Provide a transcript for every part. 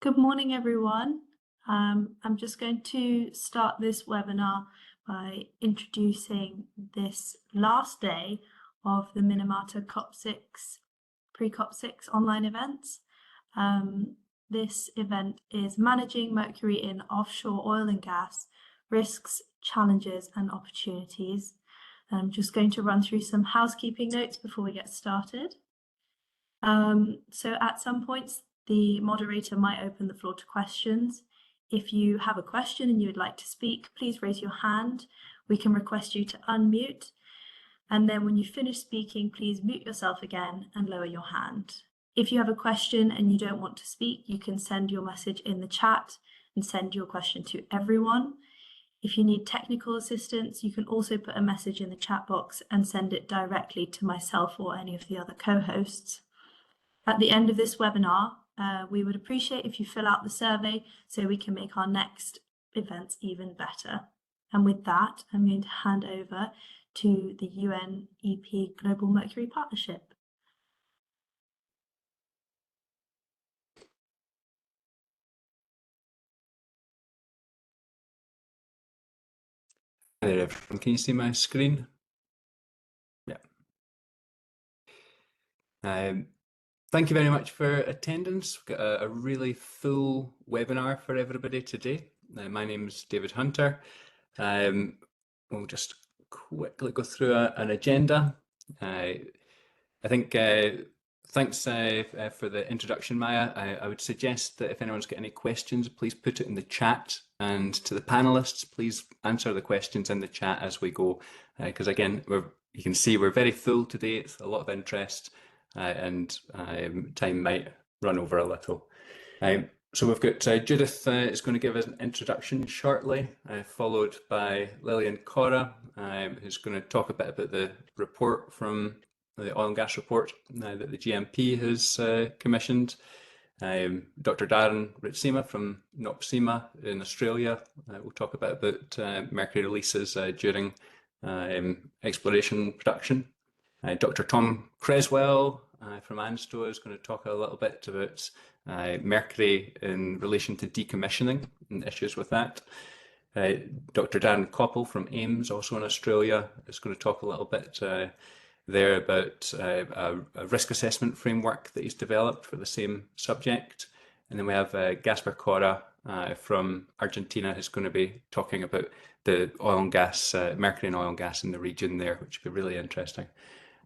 Good morning, everyone. I'm just going to start this webinar by introducing this last day of the Minamata COP6 pre-COP6 online events. This event is Managing Mercury in Offshore Oil and Gas, Risks, Challenges and Opportunities. I'm just going to run through some housekeeping notes before we get started. So at some points, the moderator might open the floor to questions. If you have a question and you would like to speak, please raise your hand. We can request you to unmute. And then when you finish speaking, please mute yourself again and lower your hand. If you have a question and you don't want to speak, you can send your message in the chat and send your question to everyone. If you need technical assistance, you can also put a message in the chat box and send it directly to myself or any of the other co-hosts. At the end of this webinar, we would appreciate if you fill out the survey so we can make our next events even better. And with that, I'm going to hand over to the UNEP Global Mercury Partnership. Hi there, everyone. Can you see my screen? Yeah. Thank you very much for attendance. We've got a really full webinar for everybody today. My name is David Hunter. We'll just quickly go through an agenda. I think thanks for the introduction, Maya. I would suggest that if anyone's got any questions, please put it in the chat, and to the panelists, please answer the questions in the chat as we go, because again, you can see we're very full today. It's a lot of interest, and time might run over a little. So we've got Judith is going to give us an introduction shortly, followed by Lily and Cora, who's going to talk a bit about the report from the oil and gas report that the GMP has commissioned. Dr. Darren Ritsima from NOPSEMA in Australia will talk a bit about mercury releases during exploration production. Dr. Tom Creswell from ANSTO is going to talk a little bit about mercury in relation to decommissioning and issues with that. Dr. Darren Koppel from AIMS, also in Australia, is going to talk a little bit there about a risk assessment framework that he's developed for the same subject. And then we have Gaspar Cora from Argentina, who's going to be talking about the oil and gas, mercury and oil and gas in the region there, which would be really interesting.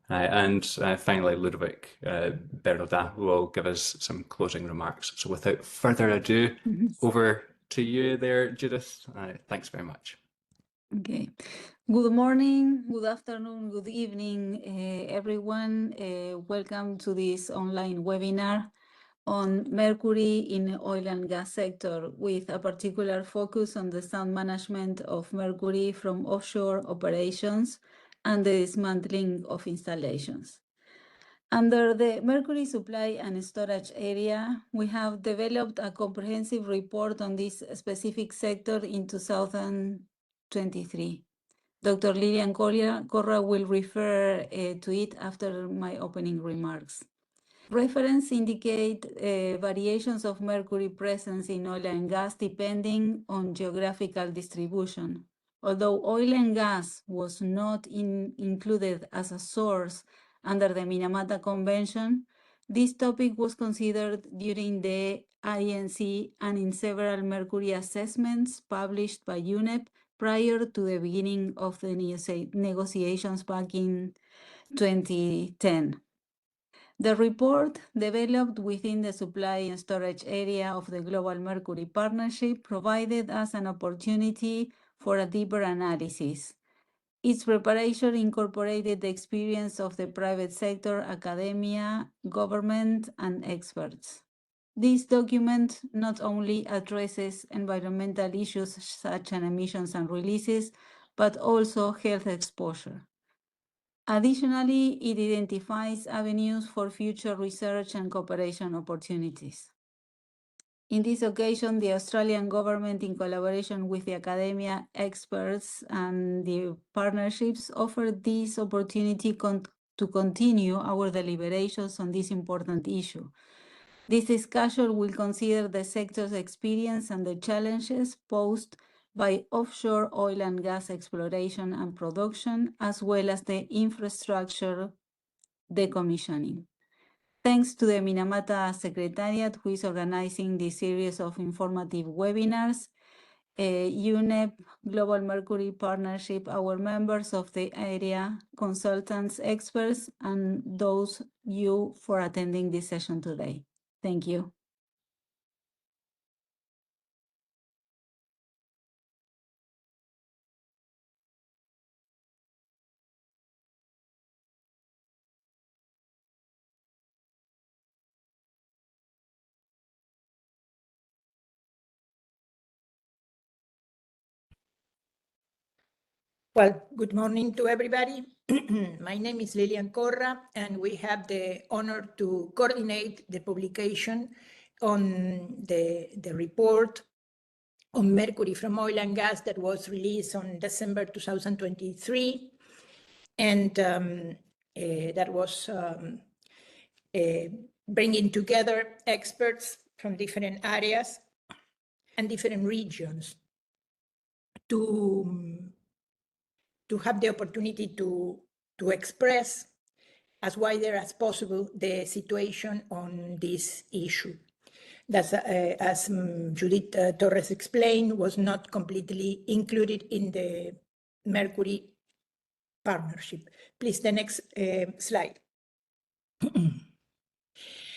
And finally, Ludovic Bernardin will give us some closing remarks. So without further ado, over to you there, Judith. Thanks very much. Okay. Good morning, good afternoon, good evening, everyone. Welcome to this online webinar on mercury in oil and gas sector, with a particular focus on the sound management of mercury from offshore operations and the dismantling of installations. Under the mercury supply and storage area, we have developed a comprehensive report on this specific sector in 2023. Dr. Lilian Corra will refer to it after my opening remarks. Reference indicate variations of mercury presence in oil and gas depending on geographical distribution. Although oil and gas was not included as a source under the Minamata Convention, this topic was considered during the INC and in several mercury assessments published by UNEP prior to the beginning of the negotiations back in 2010. The report, developed within the supply and storage area of the Global Mercury Partnership, provided us an opportunity for a deeper analysis. Its preparation incorporated the experience of the private sector, academia, government, and experts. This document not only addresses environmental issues such as emissions and releases, but also health exposure. Additionally, it identifies avenues for future research and cooperation opportunities. In this occasion, the Australian government, in collaboration with the academia, experts, and the partnerships, offered this opportunity to continue our deliberations on this important issue. This discussion will consider the sector's experience and the challenges posed by offshore oil and gas exploration and production, as well as the infrastructure decommissioning. Thanks to the Minamata Secretariat, who is organizing this series of informative webinars, UNEP Global Mercury Partnership, our members of the area, consultants, experts, and those you for attending this session today. Thank you. Well, good morning to everybody. My name is Lilian Corra, and we have the honor to coordinate the publication on the report on mercury from oil and gas that was released on December 2023. And that was bringing together experts from different areas and different regions to have the opportunity to express as wider as possible the situation on this issue. That's, as Judith Torres explained, was not completely included in the Mercury Partnership. Please, the next slide.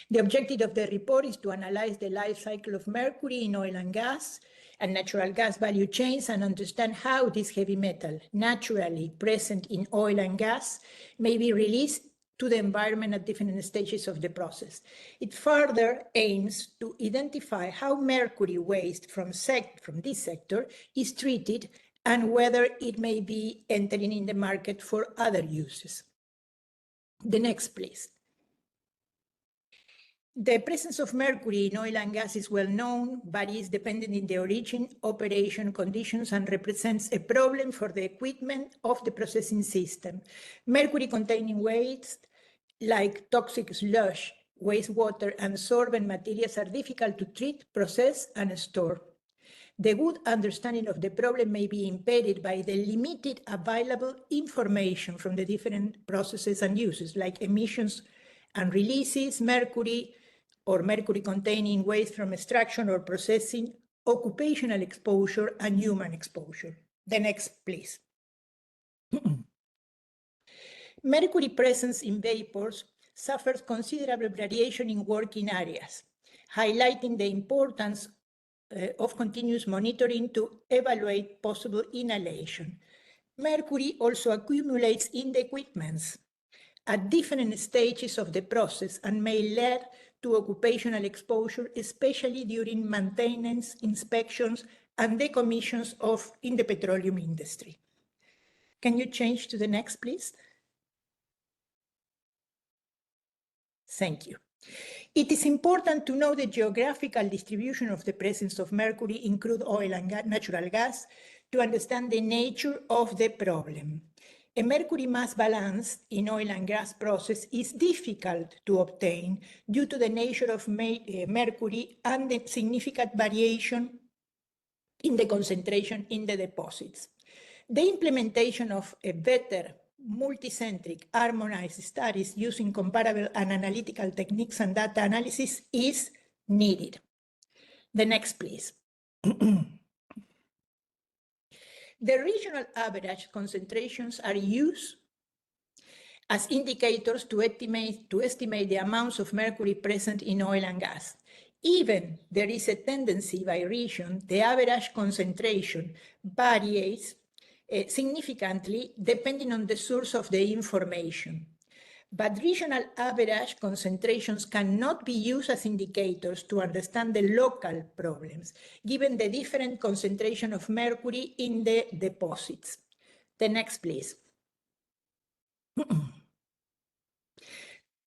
The objective of the report is to analyze the life cycle of mercury in oil and gas and natural gas value chains and understand how this heavy metal, naturally present in oil and gas, may be released to the environment at different stages of the process. It further aims to identify how mercury waste from this sector is treated and whether it may be entering in the market for other uses. The next, please. The presence of mercury in oil and gas is well known, varies depending on the origin, operation conditions, and represents a problem for the equipment of the processing system. Mercury-containing waste, like toxic sludge, wastewater, and sorbent materials are difficult to treat, process, and store. The good understanding of the problem may be impeded by the limited available information from the different processes and uses, like emissions and releases, mercury, or mercury-containing waste from extraction or processing, occupational exposure, and human exposure. The next, please. Mercury presence in vapors suffers considerable variation in working areas, highlighting the importance of continuous monitoring to evaluate possible inhalation. Mercury also accumulates in the equipments at different stages of the process and may lead to occupational exposure, especially during maintenance, inspections, and decommissions in the petroleum industry. Can you change to the next, please? Thank you. It is important to know the geographical distribution of the presence of mercury in crude oil and natural gas to understand the nature of the problem. A mercury mass balance in oil and gas process is difficult to obtain due to the nature of mercury and the significant variation in the concentration in the deposits. The implementation of a better multicentric harmonized studies using comparable and analytical techniques and data analysis is needed. The next, please. The regional average concentrations are used as indicators to estimate the amounts of mercury present in oil and gas. Even there is a tendency by region, the average concentration varies significantly depending on the source of the information. But regional average concentrations cannot be used as indicators to understand the local problems, given the different concentration of mercury in the deposits. The next, please.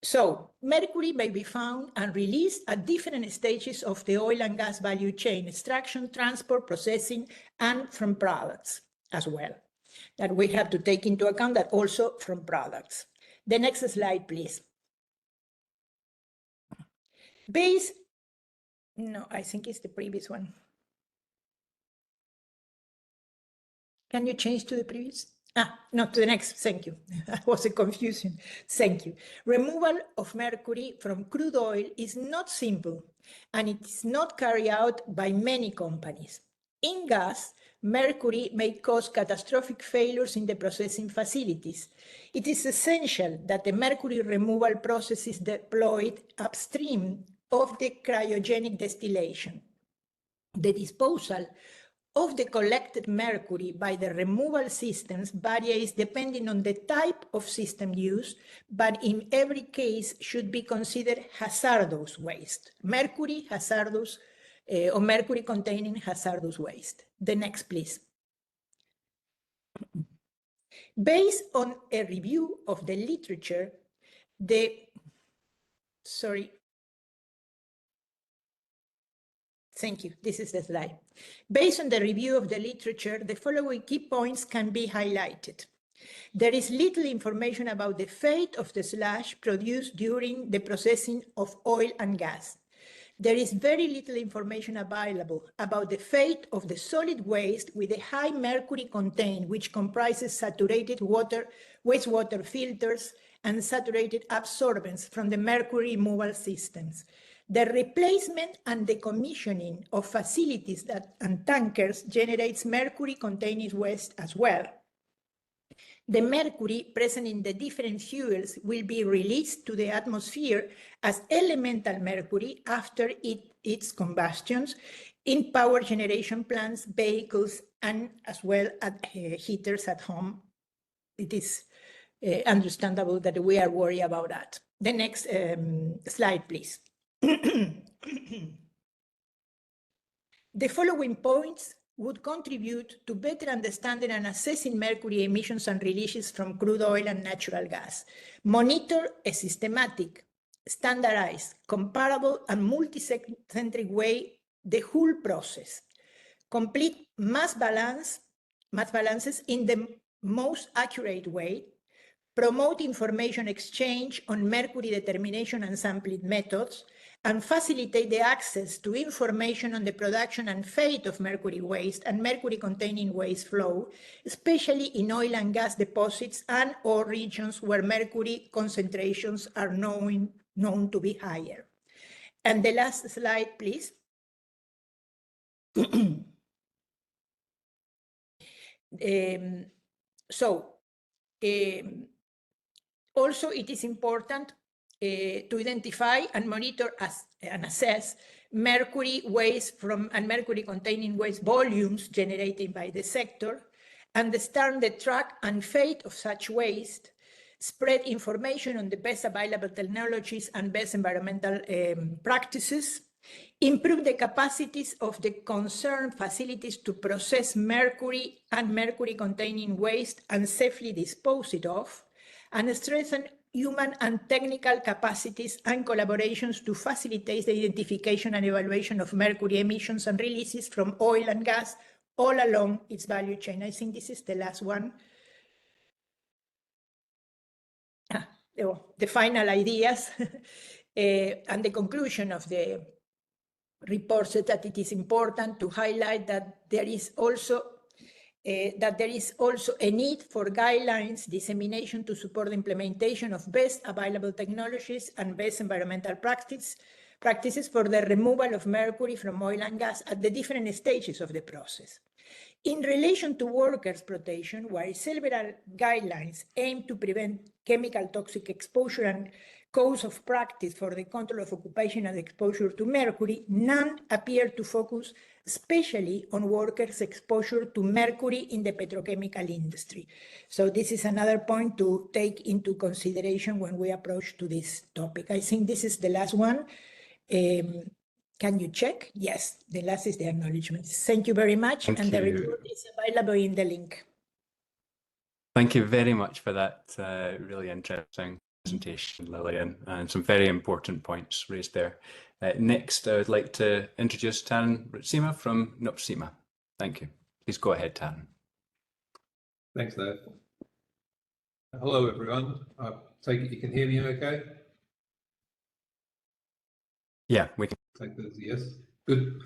So, mercury may be found and released at different stages of the oil and gas value chain, extraction, transport, processing, and from products as well. That we have to take into account that also from products. The next slide, please. No, I think it's the previous one. Can you change to the previous? No, to the next. Thank you. That was a confusion. Thank you. Removal of mercury from crude oil is not simple, and it is not carried out by many companies. In gas, mercury may cause catastrophic failures in the processing facilities. It is essential that the mercury removal process is deployed upstream of the cryogenic distillation. The disposal of the collected mercury by the removal systems varies depending on the type of system used, but in every case should be considered hazardous waste. Mercury hazardous or mercury containing hazardous waste. The next, please. Based on a review of the literature, Thank you. This is the slide. Based on the review of the literature, the following key points can be highlighted. There is little information about the fate of the sludge produced during the processing of oil and gas. There is very little information available about the fate of the solid waste with a high mercury content, which comprises saturated water, wastewater filters, and saturated absorbents from the mercury removal systems. The replacement and decommissioning of facilities and tankers generates mercury-containing waste as well. The mercury present in the different fuels will be released to the atmosphere as elemental mercury after its combustions in power generation plants, vehicles, and as well as heaters at home. It is understandable that we are worried about that. The next slide, please. The following points would contribute to better understanding and assessing mercury emissions and releases from crude oil and natural gas. Monitor a systematic, standardized, comparable, and multi-centric way the whole process. Complete mass balances in the most accurate way. Promote information exchange on mercury determination and sampling methods, and facilitate the access to information on the production and fate of mercury waste and mercury-containing waste flow, especially in oil and gas deposits and or regions where mercury concentrations are known to be higher. And the last slide, please. Also, it is important to identify and monitor and assess mercury waste and mercury-containing waste volumes generated by the sector, understand the track and fate of such waste, spread information on the best available technologies and best environmental practices, improve the capacities of the concerned facilities to process mercury and mercury-containing waste and safely dispose it of, and strengthen human and technical capacities and collaborations to facilitate the identification and evaluation of mercury emissions and releases from oil and gas all along its value chain. I think this is the last one. The final ideas and the conclusion of the report said that it is important to highlight that there is also a need for guidelines dissemination to support the implementation of best available technologies and best environmental practices for the removal of mercury from oil and gas at the different stages of the process. In relation to workers' protection, while several guidelines aim to prevent chemical toxic exposure and codes of practice for the control of occupational exposure to mercury, none appear to focus especially on workers' exposure to mercury in the petrochemical industry. So this is another point to take into consideration when we approach to this topic. I think this is the last one. Can you check? Yes, the last is the acknowledgements. Thank you very much. Thank and you. The report is available in the link. Thank you very much for that really interesting presentation, Lillian, and some very important points raised there. Next, I would like to introduce Taryn Rutsima from NOPSEMA. Thank you. Please go ahead, Taryn. Thanks, Dave. Hello, everyone. I take it you can hear me okay? Yeah, we can. Take that as a yes. Good.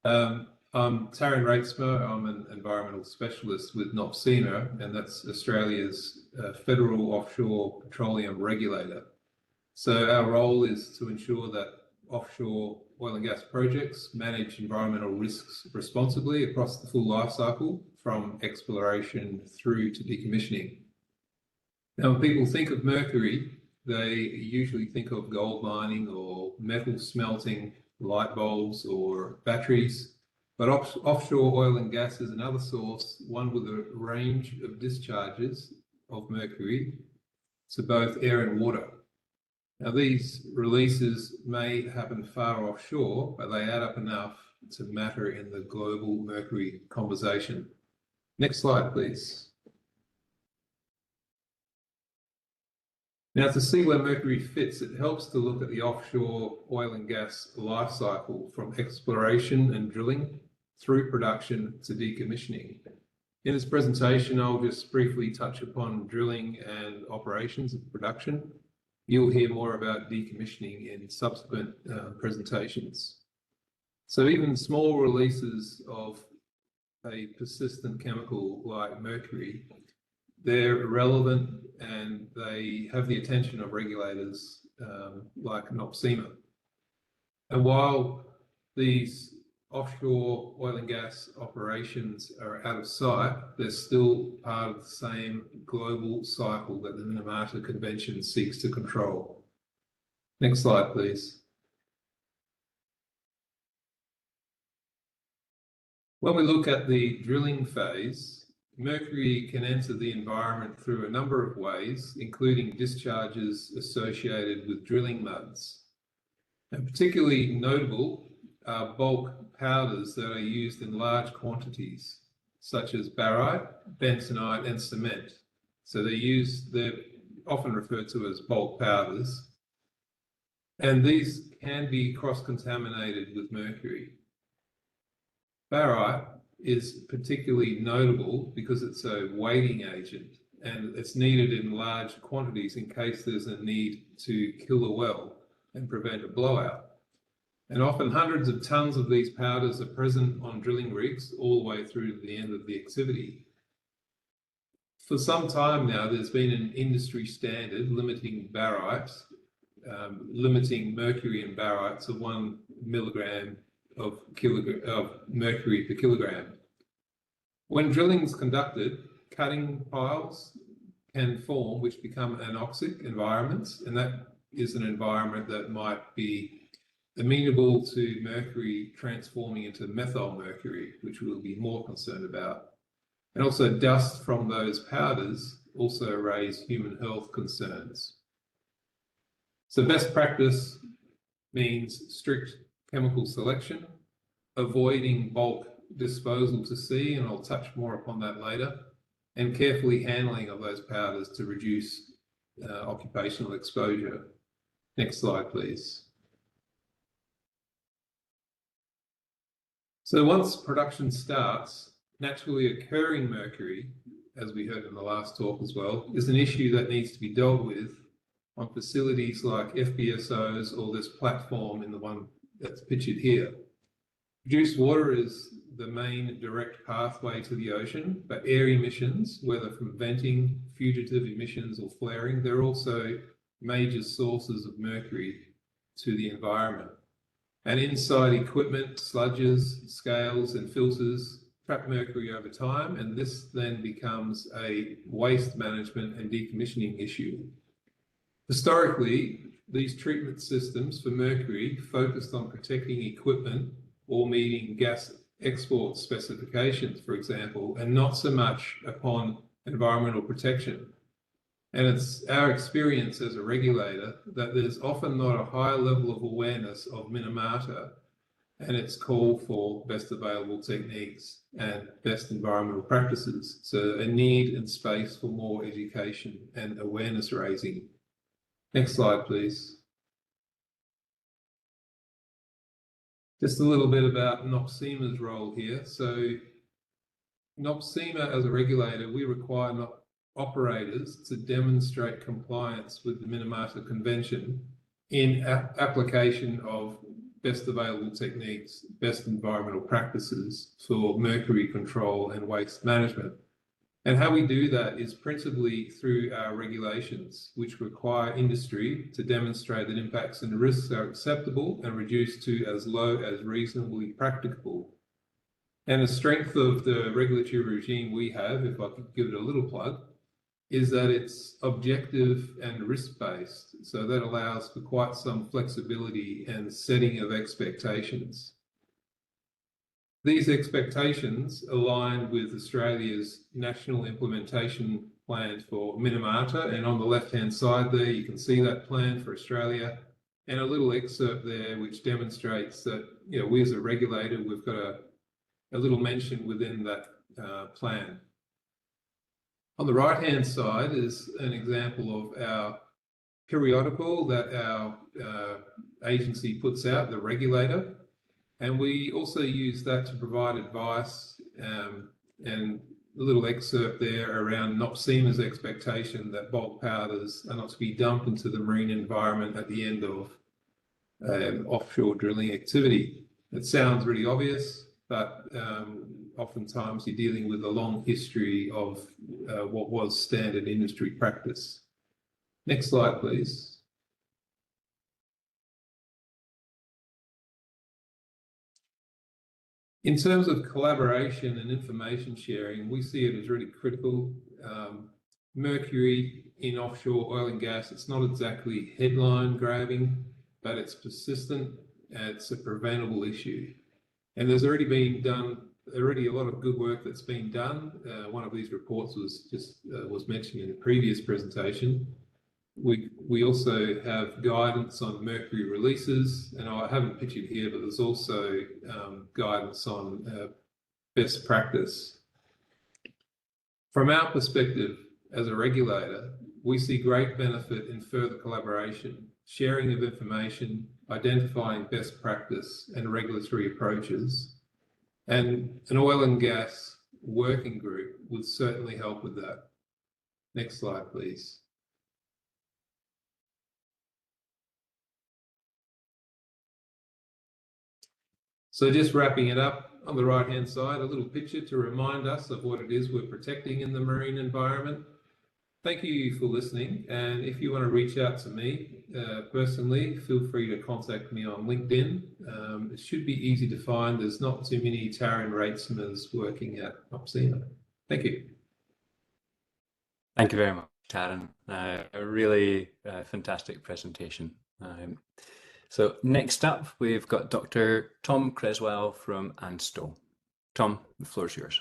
I'm Taryn Ratesmer. I'm an environmental specialist with NOPSEMA, and that's Australia's federal offshore petroleum regulator. So our role is to ensure that offshore oil and gas projects manage environmental risks responsibly across the full life cycle, from exploration through to decommissioning. Now, when people think of mercury, they usually think of gold mining or metal smelting, light bulbs or batteries. But offshore oil and gas is another source, one with a range of discharges of mercury to both air and water. Now, these releases may happen far offshore, but they add up enough to matter in the global mercury conversation. Next slide, please. Now, to see where mercury fits, it helps to look at the offshore oil and gas life cycle, from exploration and drilling through production to decommissioning. In this presentation, I'll just briefly touch upon drilling and operations of production. You'll hear more about decommissioning in subsequent presentations. So even small releases of a persistent chemical like mercury, they're relevant and they have the attention of regulators like NOPSEMA. And while these offshore oil and gas operations are out of sight, they're still part of the same global cycle that the Minamata Convention seeks to control. Next slide, please. When we look at the drilling phase, mercury can enter the environment through a number of ways, including discharges associated with drilling muds. And particularly notable are bulk powders that are used in large quantities, such as barite, bentonite, and cement. So they're often referred to as bulk powders. And these can be cross-contaminated with mercury. Barite is particularly notable because it's a weighting agent, and it's needed in large quantities in case there's a need to kill a well and prevent a blowout. And often hundreds of tons of these powders are present on drilling rigs all the way through to the end of the activity. For some time now, there's been an industry standard limiting barite, limiting mercury in barite to 1 milligram of mercury per kilogram. When drilling is conducted, cutting piles can form, which become anoxic environments, and that is an environment that might be amenable to mercury transforming into methyl mercury, which we'll be more concerned about. And also dust from those powders also raise human health concerns. So best practice means strict chemical selection, avoiding bulk disposal to sea, and I'll touch more upon that later, and carefully handling of those powders to reduce occupational exposure. Next slide, please. So once production starts, naturally occurring mercury, as we heard in the last talk as well, is an issue that needs to be dealt with on facilities like FPSOs or this platform in the one that's pictured here. Produced water is the main direct pathway to the ocean, but air emissions, whether from venting, fugitive emissions or flaring, they're also major sources of mercury to the environment. And inside equipment, sludges, scales and filters trap mercury over time, and this then becomes a waste management and decommissioning issue. Historically, these treatment systems for mercury focused on protecting equipment or meeting gas export specifications, for example, and not so much upon environmental protection. And it's our experience as a regulator that there's often not a high level of awareness of Minamata and its call for best available techniques and best environmental practices. So a need and space for more education and awareness raising. Next slide, please. Just a little bit about NOPSEMA's role here. So NOPSEMA as a regulator, we require operators to demonstrate compliance with the Minamata Convention in application of best available techniques, best environmental practices for mercury control and waste management. And how we do that is principally through our regulations, which require industry to demonstrate that impacts and risks are acceptable and reduced to as low as reasonably practicable. And the strength of the regulatory regime we have, if I could give it a little plug, is that it's objective and risk-based. So that allows for quite some flexibility and setting of expectations. These expectations align with Australia's National Implementation Plan for Minamata, and on the left-hand side there you can see that plan for Australia, and a little excerpt there which demonstrates that, you know, we as a regulator, we've got a little mention within that plan. On the right-hand side is an example of our periodical that our agency puts out, the regulator. And we also use that to provide advice, and a little excerpt there around NOPSEMA's expectation that bulk powders are not to be dumped into the marine environment at the end of offshore drilling activity. It sounds really obvious, but oftentimes you're dealing with a long history of what was standard industry practice. Next slide, please. In terms of collaboration and information sharing, we see it as really critical. Mercury in offshore oil and gas, it's not exactly headline grabbing, but it's persistent and it's a preventable issue. And there's already a lot of good work that's been done. One of these reports was mentioned in the previous presentation. We also have guidance on mercury releases, and I haven't pictured here, but there's also guidance on best practice. From our perspective as a regulator, we see great benefit in further collaboration, sharing of information, identifying best practice and regulatory approaches, and an oil and gas working group would certainly help with that. Next slide, please. So just wrapping it up, on the right-hand side, a little picture to remind us of what it is we're protecting in the marine environment. Thank you for listening, and if you want to reach out to me personally, feel free to contact me on LinkedIn. It should be easy to find. There's not too many Taran ratesmiths working at NOPSEMA. Thank you. Thank you very much, Taran. A really fantastic presentation. So next up, we've got Dr. Tom Creswell from ANSTO. Tom, the floor is yours.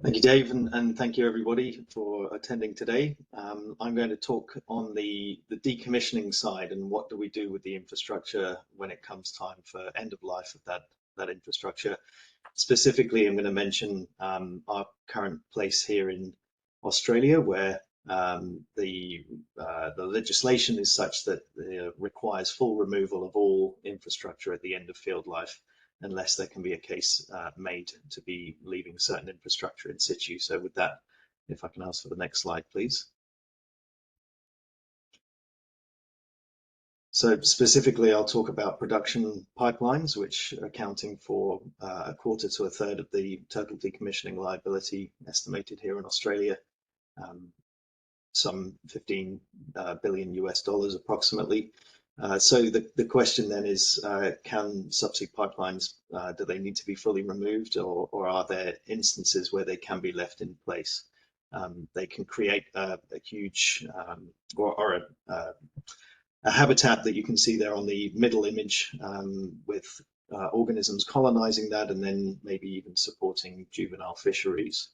Thank you, Dave, and thank you everybody for attending today. I'm going to talk on the decommissioning side and what do we do with the infrastructure when it comes time for end of life of that infrastructure. Specifically, I'm going to mention our current place here in Australia, where the legislation is such that it requires full removal of all infrastructure at the end of field life, unless there can be a case made to be leaving certain infrastructure in situ. So with that, if I can ask for the next slide, please. So specifically, I'll talk about production pipelines, which are accounting for a quarter to a third of the total decommissioning liability estimated here in Australia, some $15 billion US approximately. So the question then is, can subsea pipelines, do they need to be fully removed, or are there instances where they can be left in place? They can create a huge a habitat that you can see there on the middle image, with organisms colonizing that and then maybe even supporting juvenile fisheries.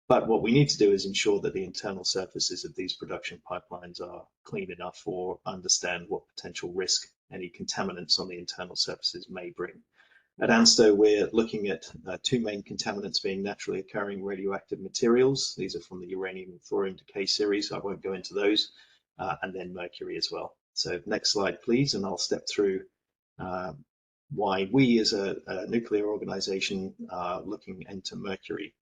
But what we need to do is ensure that the internal surfaces of these production pipelines are clean enough or understand what potential risk any contaminants on the internal surfaces may bring. At ANSTO, we're looking at two main contaminants being naturally occurring radioactive materials. These are from the uranium and thorium decay series. I won't go into those. And then mercury as well. So next slide, please, and I'll step through why we as a nuclear organization are looking into mercury.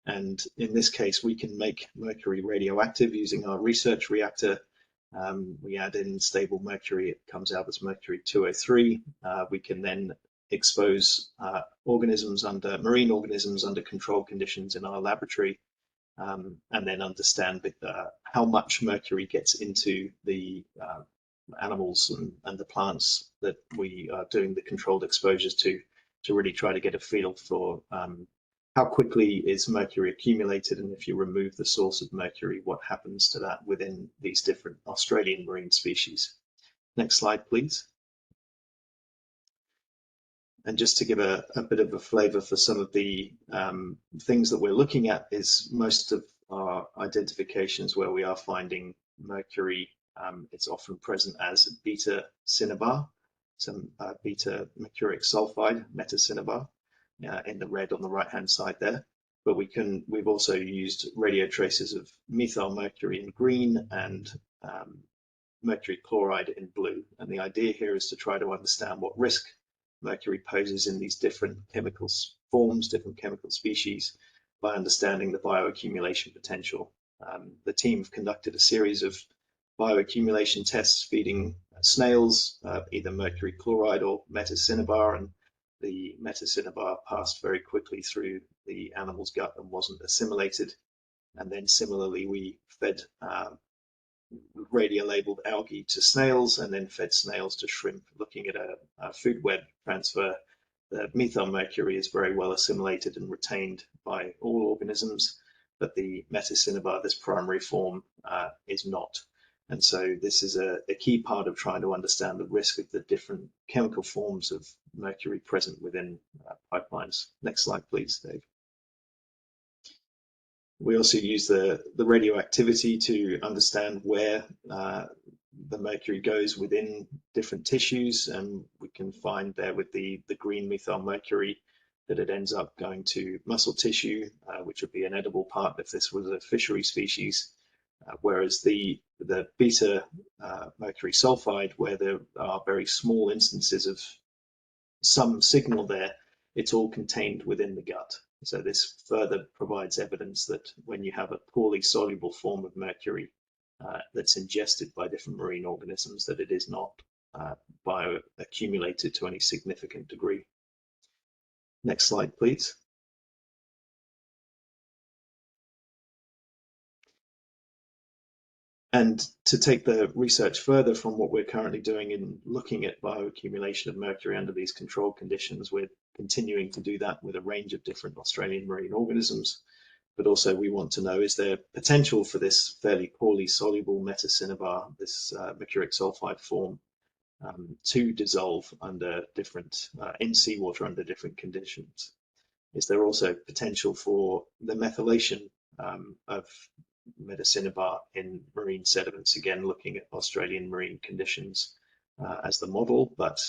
And in this case, we can make mercury radioactive using our research reactor. We add in stable mercury, it comes out as mercury 203. We can then expose marine organisms under controlled conditions in our laboratory, and then understand how much mercury gets into the animals and the plants that we are doing the controlled exposures to really try to get a feel for how quickly is mercury accumulated, and if you remove the source of mercury, what happens to that within these different Australian marine species. Next slide, please. And just to give a bit of a flavor for some of the things that we're looking at, is most of our identifications where we are finding mercury, it's often present as beta cinnabar, some beta mercuric sulfide, metacinnabar, in the red on the right hand side there. But we've also used radio traces of methyl mercury in green and mercury chloride in blue. And the idea here is to try to understand what risk mercury poses in these different chemical forms, different chemical species, by understanding the bioaccumulation potential. The team have conducted a series of bioaccumulation tests feeding snails, either mercury chloride or metacinnabar, and the metacinnabar passed very quickly through the animal's gut and wasn't assimilated. And then similarly, we fed radio-labeled algae to snails and then fed snails to shrimp. Looking at a food web transfer, the methyl mercury is very well assimilated and retained by all organisms, but the metacinnabar, this primary form, is not. And so this is a key part of trying to understand the risk of the different chemical forms of mercury present within pipelines. Next slide, please, Dave. We also use the radioactivity to understand where the mercury goes within different tissues, and we can find there with the green methyl mercury that it ends up going to muscle tissue, which would be an edible part if this was a fishery species, whereas the beta mercury sulfide, where there are very small instances of some signal there, it's all contained within the gut. So this further provides evidence that when you have a poorly soluble form of mercury that's ingested by different marine organisms, that it is not bioaccumulated to any significant degree. Next slide, please. And to take the research further from what we're currently doing in looking at bioaccumulation of mercury under these controlled conditions, we're continuing to do that with a range of different Australian marine organisms. But also we want to know, is there potential for this fairly poorly soluble metacinnabar, this mercuric sulfide form, to dissolve under different, in seawater under different conditions? Is there also potential for the methylation of metacinnabar in marine sediments, again looking at Australian marine conditions as the model, but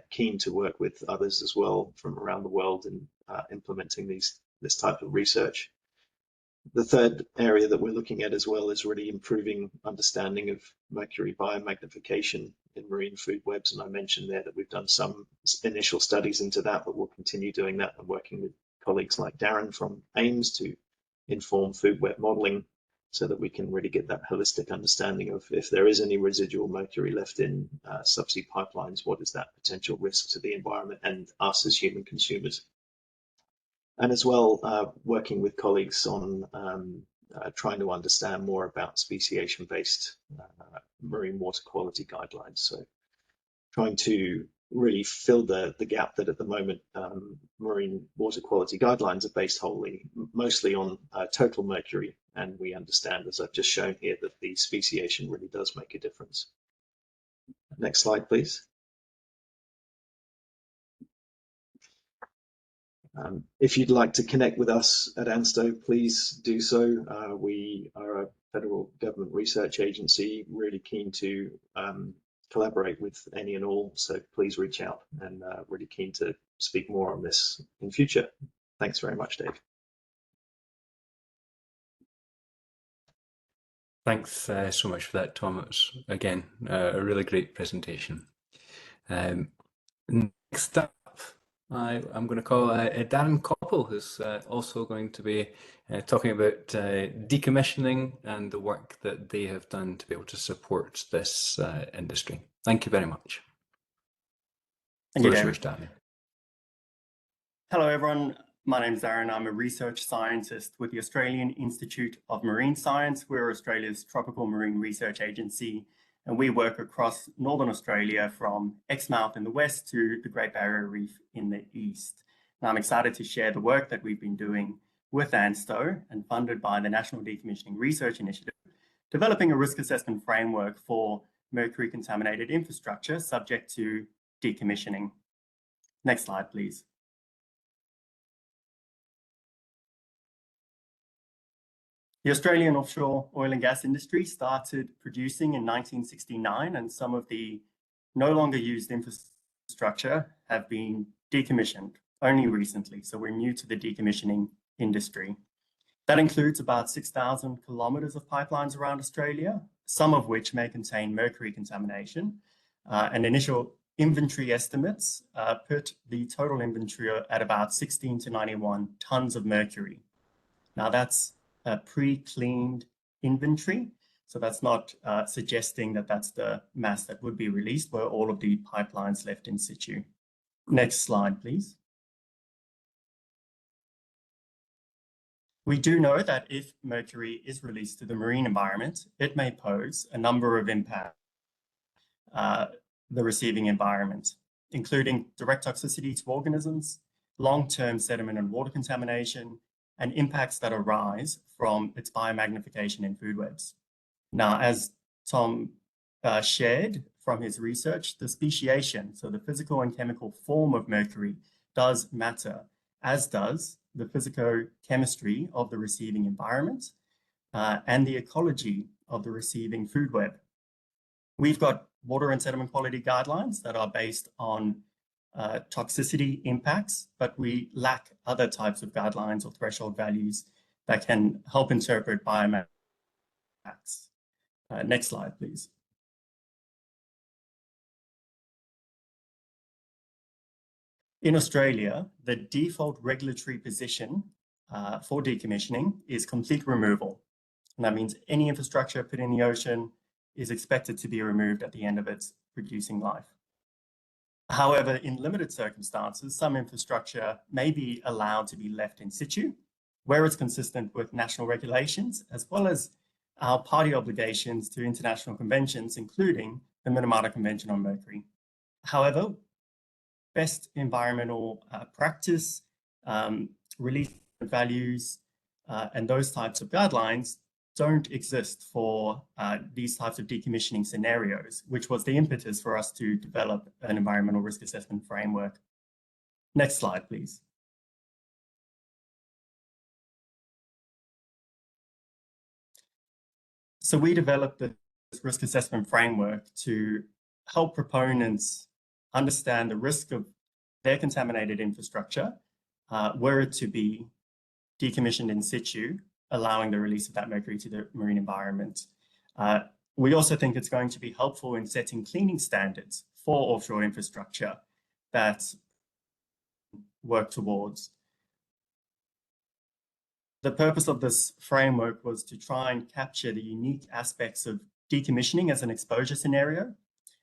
keen to work with others as well from around the world in implementing this type of research. The third area that we're looking at as well is really improving understanding of mercury biomagnification in marine food webs, and I mentioned there that we've done some initial studies into that, but we'll continue doing that and working with colleagues like Darren from AIMS to inform food web modeling, so that we can really get that holistic understanding of if there is any residual mercury left in subsea pipelines, what is that potential risk to the environment and us as human consumers. And as well, working with colleagues on trying to understand more about speciation-based marine water quality guidelines. So trying to really fill the gap that at the moment marine water quality guidelines are based mostly on total mercury, and we understand, as I've just shown here, that the speciation really does make a difference. Next slide, please. If you'd like to connect with us at ANSTO, please do so. We are a federal government research agency, really keen to collaborate with any and all, so please reach out, and really keen to speak more on this in future. Thanks very much, Dave. Thanks so much for that, Tom. It was, again, a really great presentation. Next up, I'm going to call Darren Koppel, who's also going to be talking about decommissioning and the work that they have done to be able to support this industry. Thank you very much. Thank you, Floor is David. yours, Darren. Hello, everyone. My name is Darren. I'm a research scientist with the Australian Institute of Marine Science. We're Australia's tropical marine research agency, and we work across Northern Australia from Exmouth in the west to the Great Barrier Reef in the east. And I'm excited to share the work that we've been doing with ANSTO and funded by the National Decommissioning Research Initiative, developing a risk assessment framework for mercury contaminated infrastructure subject to decommissioning. Next slide, please. The Australian offshore oil and gas industry started producing in 1969, and some of the no longer used infrastructure have been decommissioned only recently. So we're new to the decommissioning industry. That includes about 6,000 kilometers of pipelines around Australia, some of which may contain mercury contamination. And initial inventory estimates put the total inventory at about 16 to 91 tons of mercury. Now that's a pre-cleaned inventory. So that's not suggesting that that's the mass that would be released were all of the pipelines left in situ. Next slide, please. We do know that if mercury is released to the marine environment, it may pose a number of impacts the receiving environment, including direct toxicity to organisms, long-term sediment and water contamination, and impacts that arise from its biomagnification in food webs. Now, as Tom shared from his research, the speciation, so the physical and chemical form of mercury, does matter, as does the physicochemistry of the receiving environment and the ecology of the receiving food web. We've got water and sediment quality guidelines that are based on toxicity impacts, but we lack other types of guidelines or threshold values that can help interpret biomass impacts. Next slide, please. In Australia, the default regulatory position for decommissioning is complete removal. And that means any infrastructure put in the ocean is expected to be removed at the end of its producing life. However, in limited circumstances, some infrastructure may be allowed to be left in situ, where it's consistent with national regulations, as well as our party obligations to international conventions, including the Minamata Convention on Mercury. However, best environmental practice, release values, and those types of guidelines don't exist for these types of decommissioning scenarios, which was the impetus for us to develop an environmental risk assessment framework. Next slide, please. So we developed this risk assessment framework to help proponents understand the risk of their contaminated infrastructure were it to be decommissioned in situ, allowing the release of that mercury to the marine environment. We also think it's going to be helpful in setting cleaning standards for offshore infrastructure that work towards. The purpose of this framework was to try and capture the unique aspects of decommissioning as an exposure scenario,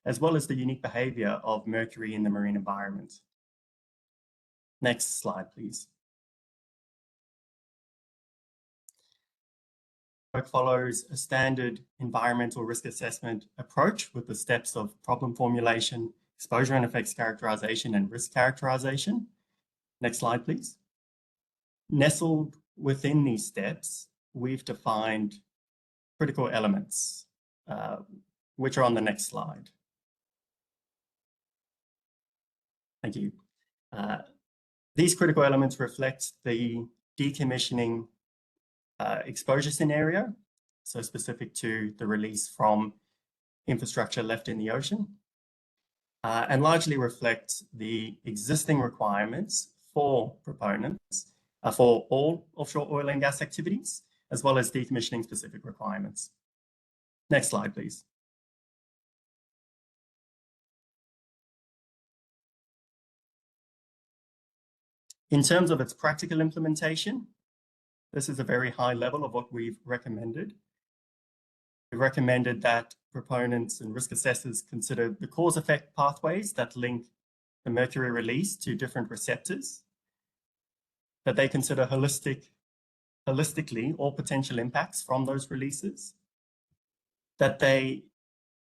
as well as the unique behavior of mercury in the marine environment. Next slide, please. It follows a standard environmental risk assessment approach with the steps of problem formulation, exposure and effects characterization, and risk characterization. Next slide, please. Nestled within these steps, we've defined critical elements, which are on the next slide. Thank you. These critical elements reflect the decommissioning exposure scenario, so specific to the release from infrastructure left in the ocean, and largely reflect the existing requirements for proponents for all offshore oil and gas activities, as well as decommissioning specific requirements. Next slide, please. In terms of its practical implementation, this is a very high level of what we've recommended. We recommended that proponents and risk assessors consider the cause-effect pathways that link the mercury release to different receptors, that they consider holistically all potential impacts from those releases, that they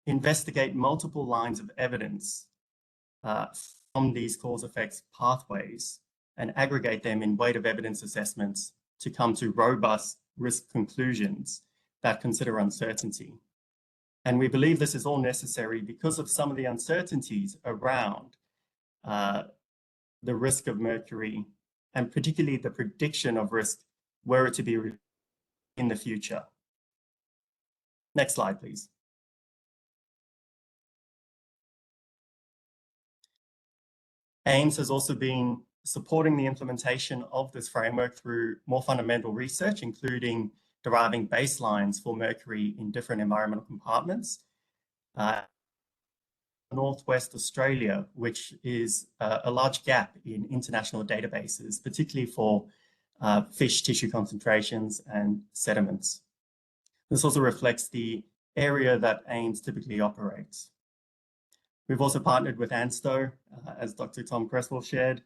investigate multiple lines of evidence from these cause-effects pathways and aggregate them in weight of evidence assessments to come to robust risk conclusions that consider uncertainty. And we believe this is all necessary because of some of the uncertainties around the risk of mercury, and particularly the prediction of risk were it to be in the future. Next slide, please. AIMS has also been supporting the implementation of this framework through more fundamental research, including deriving baselines for mercury in different environmental compartments. Northwest Australia, which is a large gap in international databases, particularly for fish tissue concentrations and sediments. This also reflects the area that AIMS typically operates. We've also partnered with ANSTO, as Dr. Tom Cresswell shared,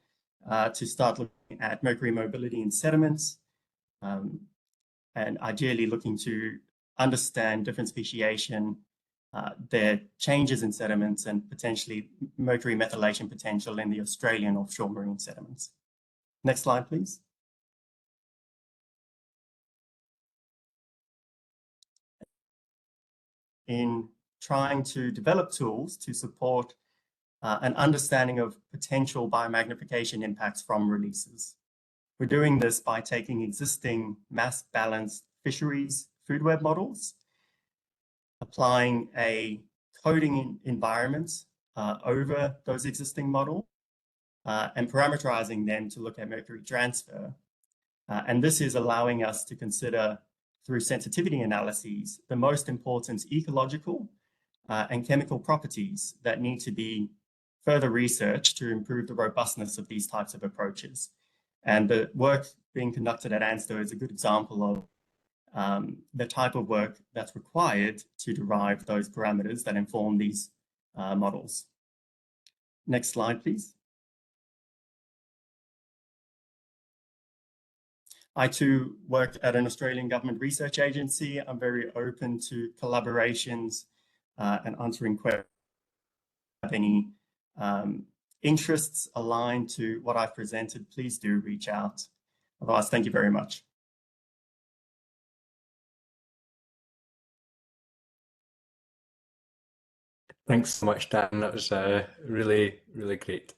to start looking at mercury mobility in sediments, and ideally looking to understand different speciation, their changes in sediments, and potentially mercury methylation potential in the Australian offshore marine sediments. Next slide, please. In trying to develop tools to support an understanding of potential biomagnification impacts from releases. We're doing this by taking existing mass-balanced fisheries food web models, applying a coding environment over those existing models, and parameterizing them to look at mercury transfer. And this is allowing us to consider, through sensitivity analyses, the most important ecological and chemical properties that need to be further researched to improve the robustness of these types of approaches. And the work being conducted at ANSTO is a good example of the type of work that's required to derive those parameters that inform these models. Next slide, please. I too work at an Australian government research agency. I'm very open to collaborations and answering questions. If you have any interests aligned to what I've presented, please do reach out. Otherwise, thank you very much. Thanks so much, Dan. That was really, really great.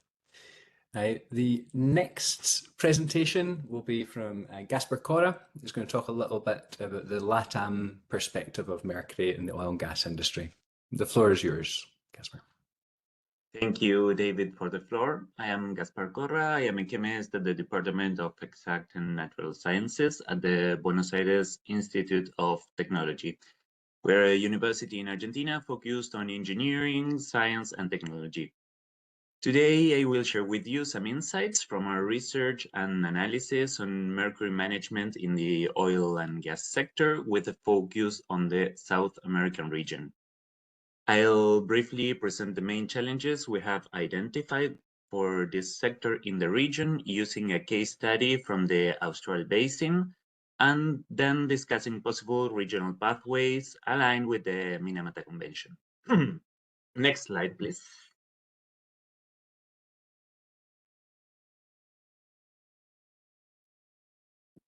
The next presentation will be from Gasper Cora, who's going to talk a little bit about the LATAM perspective of mercury in the oil and gas industry. The floor is yours, Gasper. Thank you, David, for the floor. I am Gaspar Corra. I am a chemist at the Department of Exact and Natural Sciences at the Buenos Aires Institute of Technology. We're a university in Argentina focused on engineering, science, and technology. Today, I will share with you some insights from our research and analysis on mercury management in the oil and gas sector with a focus on the South American region. I'll briefly present the main challenges we have identified for this sector in the region using a case study from the Austral Basin, and then discussing possible regional pathways aligned with the Minamata Convention. Next slide, please.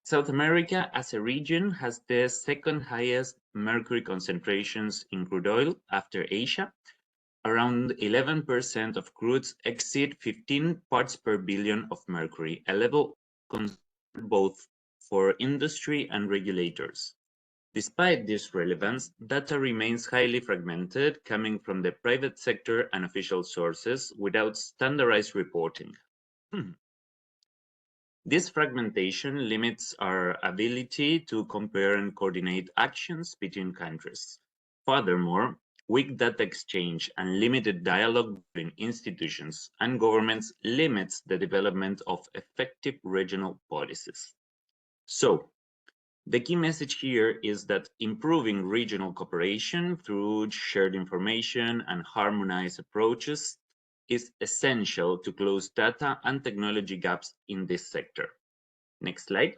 South America as a region has the second highest mercury concentrations in crude oil after Asia. Around 11% of crudes exceed 15 parts per billion of mercury, a level considered both for industry and regulators. Despite this relevance, data remains highly fragmented, coming from the private sector and official sources without standardized reporting. This fragmentation limits our ability to compare and coordinate actions between countries. Furthermore, weak data exchange and limited dialogue between institutions and governments limits the development of effective regional policies. So, the key message here is that improving regional cooperation through shared information and harmonized approaches is essential to close data and technology gaps in this sector. Next slide.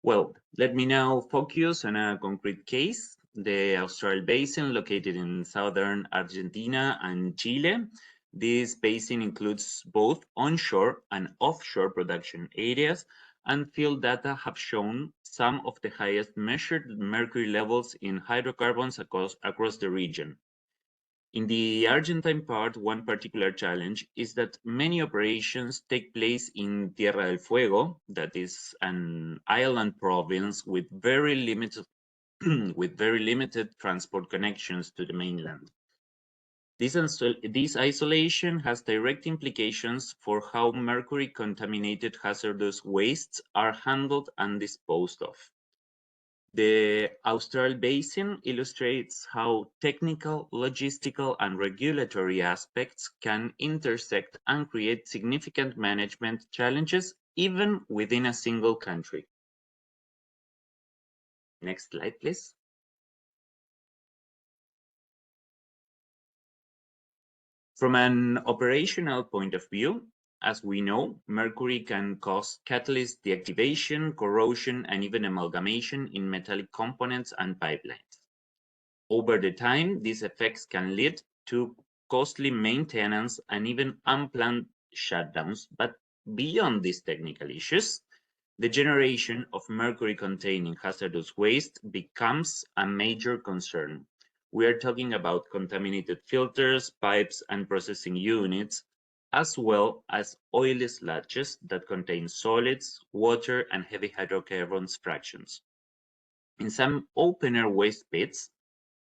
Well, let me now focus on a concrete case, the Austral Basin located in southern Argentina and Chile. This basin includes both onshore and offshore production areas, and field data have shown some of the highest measured mercury levels in hydrocarbons across the region. In the Argentine part, one particular challenge is that many operations take place in Tierra del Fuego, that is an island province with very limited transport connections to the mainland. This isolation has direct implications for how mercury-contaminated hazardous wastes are handled and disposed of. The Austral Basin illustrates how technical, logistical, and regulatory aspects can intersect and create significant management challenges even within a single country. Next slide, please. From an operational point of view, as we know, mercury can cause catalyst deactivation, corrosion, and even amalgamation in metallic components and pipelines. Over the time, these effects can lead to costly maintenance and even unplanned shutdowns. But beyond these technical issues, the generation of mercury-containing hazardous waste becomes a major concern. We are talking about contaminated filters, pipes, and processing units, as well as oily sludges that contain solids, water, and heavy hydrocarbons fractions. In some open-air waste pits,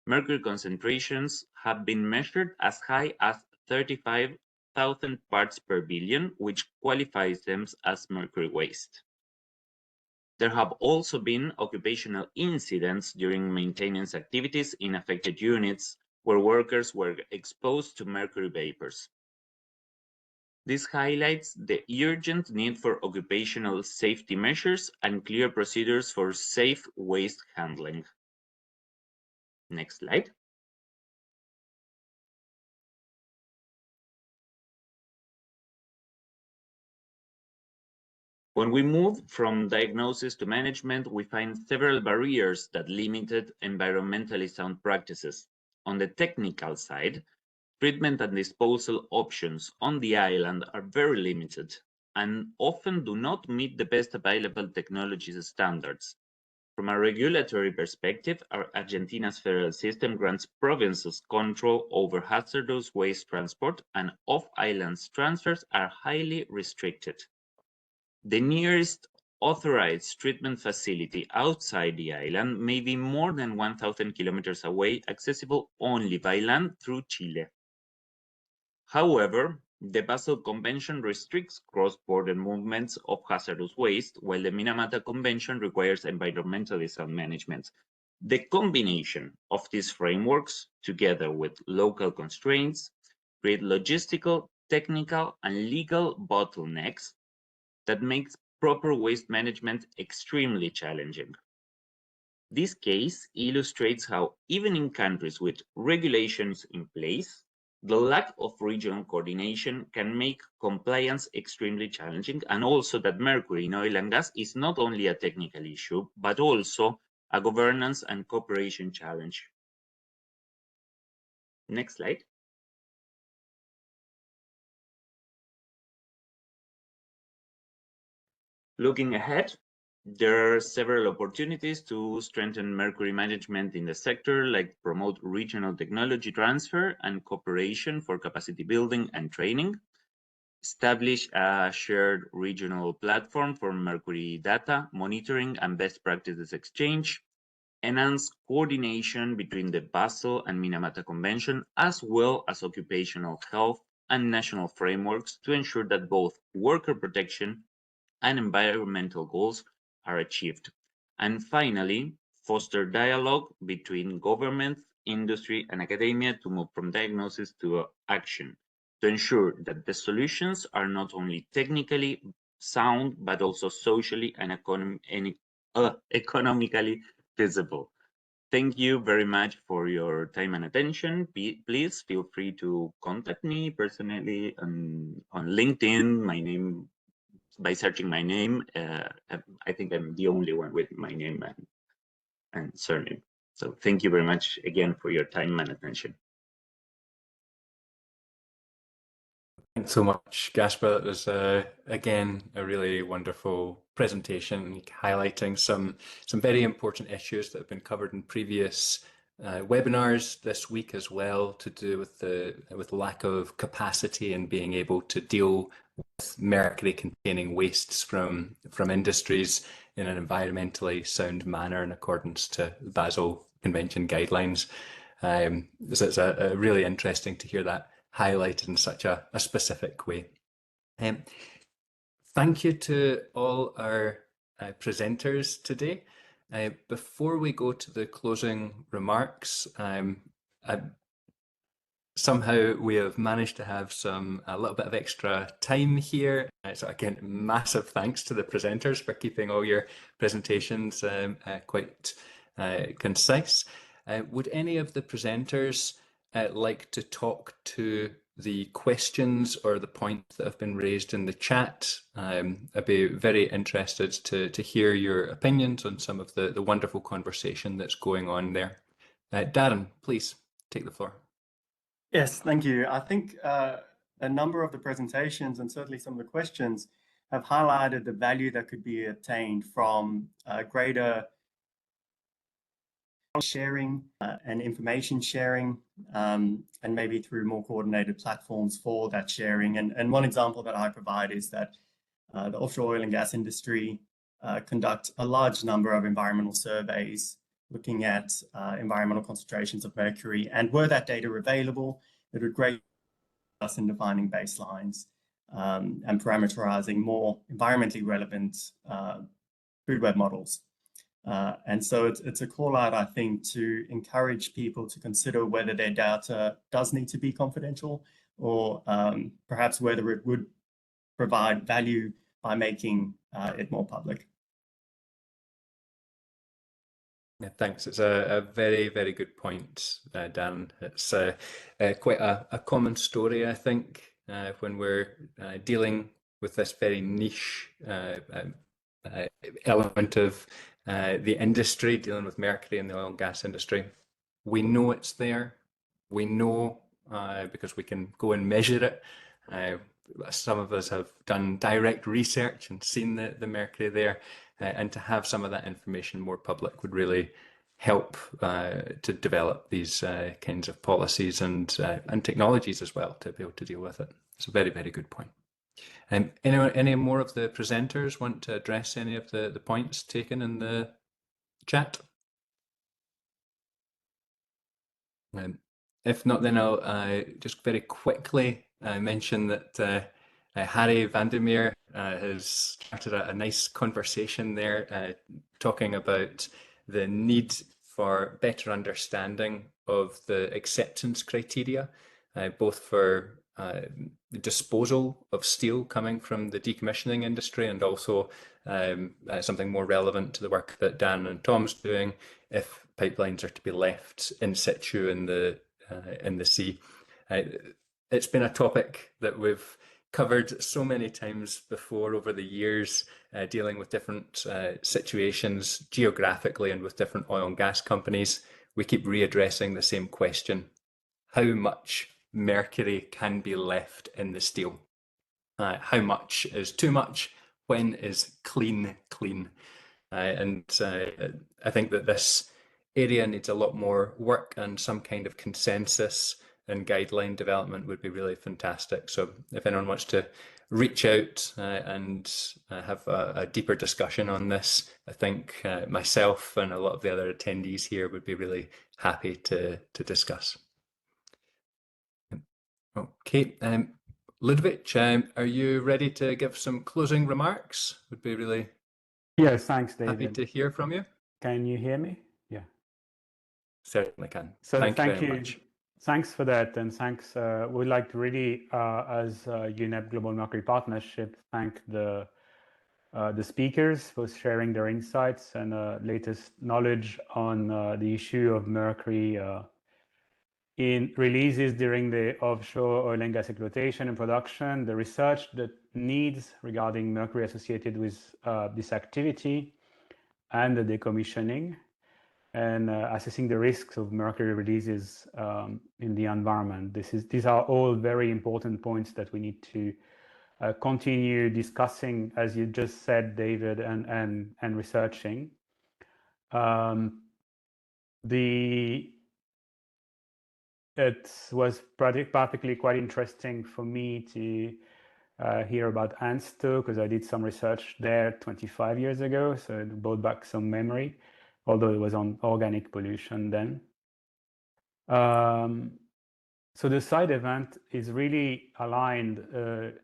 mercury concentrations have been measured as high as 35,000 parts per billion, which qualifies them as mercury waste. There have also been occupational incidents during maintenance activities in affected units where workers were exposed to mercury vapors. This highlights the urgent need for occupational safety measures and clear procedures for safe waste handling. Next slide. When we move from diagnosis to management, we find several barriers that limited environmentally sound practices. On the technical side, treatment and disposal options on the island are very limited and often do not meet the best available technologies standards. From a regulatory perspective, Argentina's federal system grants provinces control over hazardous waste transport, and off-island transfers are highly restricted. The nearest authorized treatment facility outside the island may be more than 1,000 kilometers away, accessible only by land through Chile. However, the Basel Convention restricts cross-border movements of hazardous waste, while the Minamata Convention requires environmentally sound management. The combination of these frameworks, together with local constraints, create logistical, technical, and legal bottlenecks that makes proper waste management extremely challenging. This case illustrates how, even in countries with regulations in place, the lack of regional coordination can make compliance extremely challenging, and also that mercury in oil and gas is not only a technical issue, but also a governance and cooperation challenge. Next slide. Looking ahead, there are several opportunities to strengthen mercury management in the sector, like promote regional technology transfer and cooperation for capacity building and training, establish a shared regional platform for mercury data monitoring and best practices exchange, enhance coordination between the Basel and Minamata Convention, as well as occupational health and national frameworks to ensure that both worker protection and environmental goals are achieved. And finally, foster dialogue between government, industry, and academia to move from diagnosis to action, to ensure that the solutions are not only technically sound, but also socially and economically feasible. Thank you very much for your time and attention. Please feel free to contact me personally on LinkedIn. My name, by searching my name, I think I'm the only one with my name and surname. So thank you very much again for your time and attention. Thanks so much, Gaspar. That was again a really wonderful presentation, highlighting some very important issues that have been covered in previous webinars this week as well, to do with lack of capacity and being able to deal with mercury-containing wastes from industries in an environmentally sound manner in accordance to Basel Convention guidelines. So it's a really interesting to hear that highlighted in such a specific way. Thank you to all our presenters today. Before we go to the closing remarks, somehow we have managed to have a little bit of extra time here. So again, massive thanks to the presenters for keeping all your presentations quite concise. Would any of the presenters like to talk to the questions or the points that have been raised in the chat? I'd be very interested to hear your opinions on some of the wonderful conversation that's going on there. Darren, please take the floor. Yes, thank you. I think a number of the presentations and certainly some of the questions have highlighted the value that could be obtained from greater sharing and information sharing, and maybe through more coordinated platforms for that sharing. And one example that I provide is that the offshore oil and gas industry conduct a large number of environmental surveys looking at environmental concentrations of mercury. And were that data available, it would greatly help us in defining baselines and parameterizing more environmentally relevant food web models. And so it's a call out, I think, to encourage people to consider whether their data does need to be confidential, or perhaps whether it would provide value by making it more public. Yeah, thanks. It's a very, very good point, Dan. It's quite a common story, I think, when we're dealing with this very niche element of the industry, dealing with mercury in the oil and gas industry. We know it's there. We know because we can go and measure it. Some of us have done direct research and seen the mercury there. And to have some of that information more public would really help to develop these kinds of policies and technologies as well to be able to deal with it. It's a very, very good point. Any more of the presenters want to address any of the points taken in the chat? If not, then I'll just very quickly mention that Harry Vandermeer has started a nice conversation there, talking about the need for better understanding of the acceptance criteria, both for the disposal of steel coming from the decommissioning industry, and also something more relevant to the work that Dan and Tom's doing, if pipelines are to be left in situ in the sea. It's been a topic that we've covered so many times before over the years, dealing with different situations geographically and with different oil and gas companies. We keep readdressing the same question: how much mercury can be left in the steel? How much is too much? When is clean? And I think that this area needs a lot more work, and some kind of consensus and guideline development would be really fantastic. So if anyone wants to reach out and have a deeper discussion on this, I think myself and a lot of the other attendees here would be really happy to discuss. Okay, Ludovic, are you ready to give some closing remarks? Would be really Yes, thanks, happy David. to hear from you. Can you hear me? Yeah. Certainly can. So Thank you thank very you. much. Thanks for that, and thanks. We'd like to really, as UNEP Global Mercury Partnership, thank the speakers for sharing their insights and latest knowledge on the issue of mercury in releases during the offshore oil and gas exploitation and production, the research that needs regarding mercury associated with this activity, and the decommissioning, and assessing the risks of mercury releases in the environment. These are all very important points that we need to continue discussing, as you just said, David, and researching. It was particularly quite interesting for me to hear about ANSTO, because I did some research there 25 years ago, so it brought back some memory, although it was on organic pollution then. So the side event is really aligned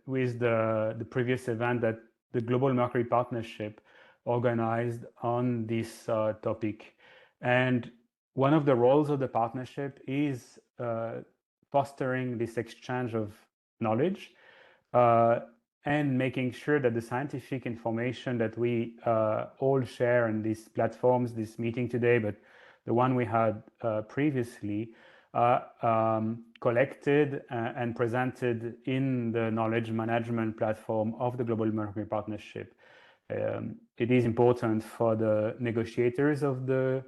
with the previous event that the Global Mercury Partnership organized on this topic. And one of the roles of the partnership is fostering this exchange of knowledge and making sure that the scientific information that we all share in these platforms, this meeting today, but the one we had previously, collected and presented in the knowledge management platform of the Global Mercury Partnership. It is important for the negotiators of the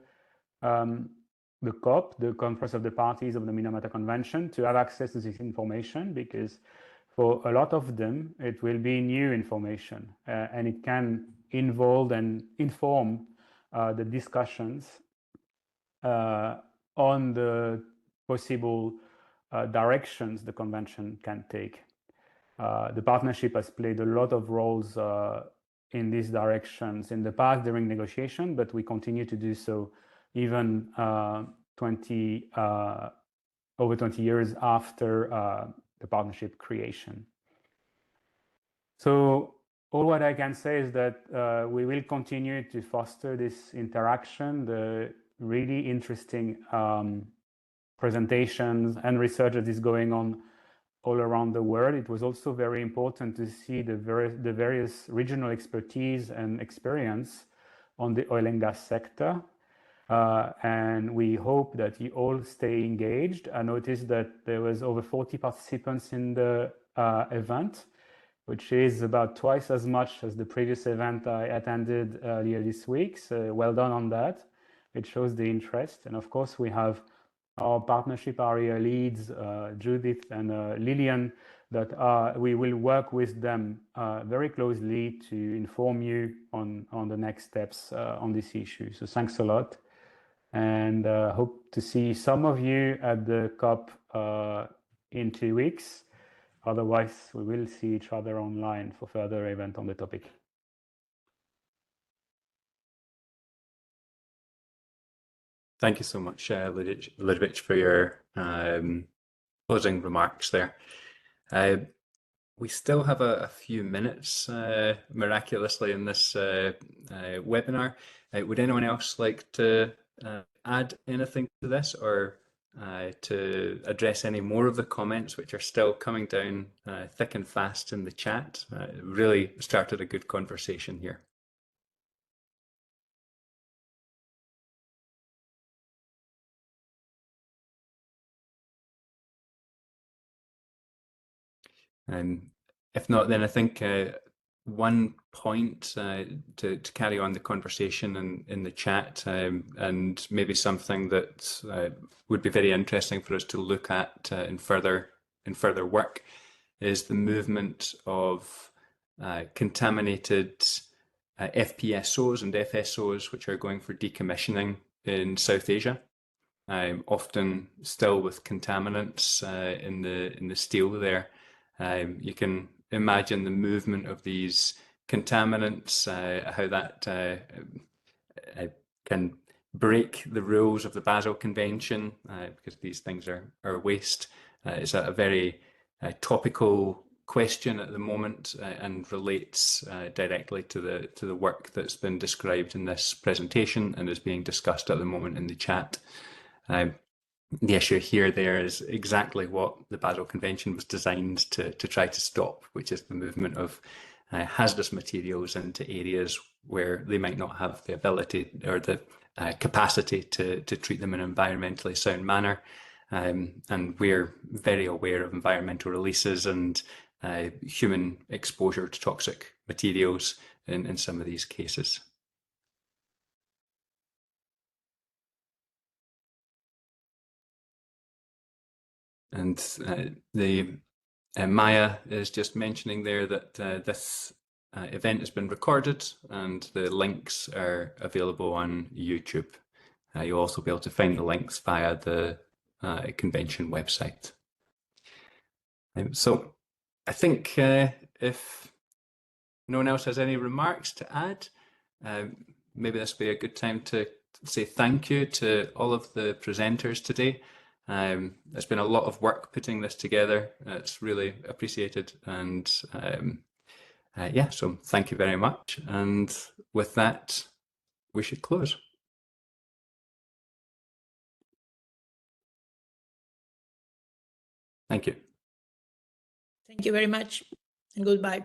COP, the Conference of the Parties of the Minamata Convention, to have access to this information, because for a lot of them, it will be new information and it can involve and inform the discussions on the possible directions the convention can take. The partnership has played a lot of roles in these directions in the past during negotiation, but we continue to do so even over 20 years after the partnership creation. So all what I can say is that we will continue to foster this interaction, the really interesting presentations and research that is going on all around the world. It was also very important to see the various regional expertise and experience on the oil and gas sector. And we hope that you all stay engaged. I noticed that there was over 40 participants in the event, which is about twice as much as the previous event I attended earlier this week. So well done on that. It shows the interest. And of course, we have our partnership area leads, Judith and Lillian, that we will work with them very closely to inform you on the next steps on this issue. So thanks a lot. And hope to see some of you at the COP in 2 weeks. Otherwise, we will see each other online for further event on the topic. Thank you so much, Ludovic, for your closing remarks there. We still have a few minutes, miraculously, in this webinar. Would anyone else like to add anything to this, or to address any more of the comments which are still coming down thick and fast in the chat? Really started a good conversation here. If not, then I think one point to carry on the conversation in the chat, and maybe something that would be very interesting for us to look at in further work, is the movement of contaminated FPSOs and FSOs which are going for decommissioning in South Asia. Often still with contaminants in the steel there. You can imagine the movement of these contaminants, how that can break the rules of the Basel Convention, because these things are waste. It's a very topical question at the moment and relates directly to the work that's been described in this presentation and is being discussed at the moment in the chat. The issue here there is exactly what the Basel Convention was designed to try to stop, which is the movement of hazardous materials into areas where they might not have the ability or the capacity to treat them in an environmentally sound manner. And we're very aware of environmental releases and human exposure to toxic materials in some of these cases. And Maya is just mentioning there that this event has been recorded and the links are available on YouTube. You'll also be able to find the links via the convention website. So I think if no one else has any remarks to add, maybe this would be a good time to say thank you to all of the presenters today. There's been a lot of work putting this together. It's really appreciated. And yeah, so thank you very much. And with that, we should close. Thank you. Thank you very much and goodbye.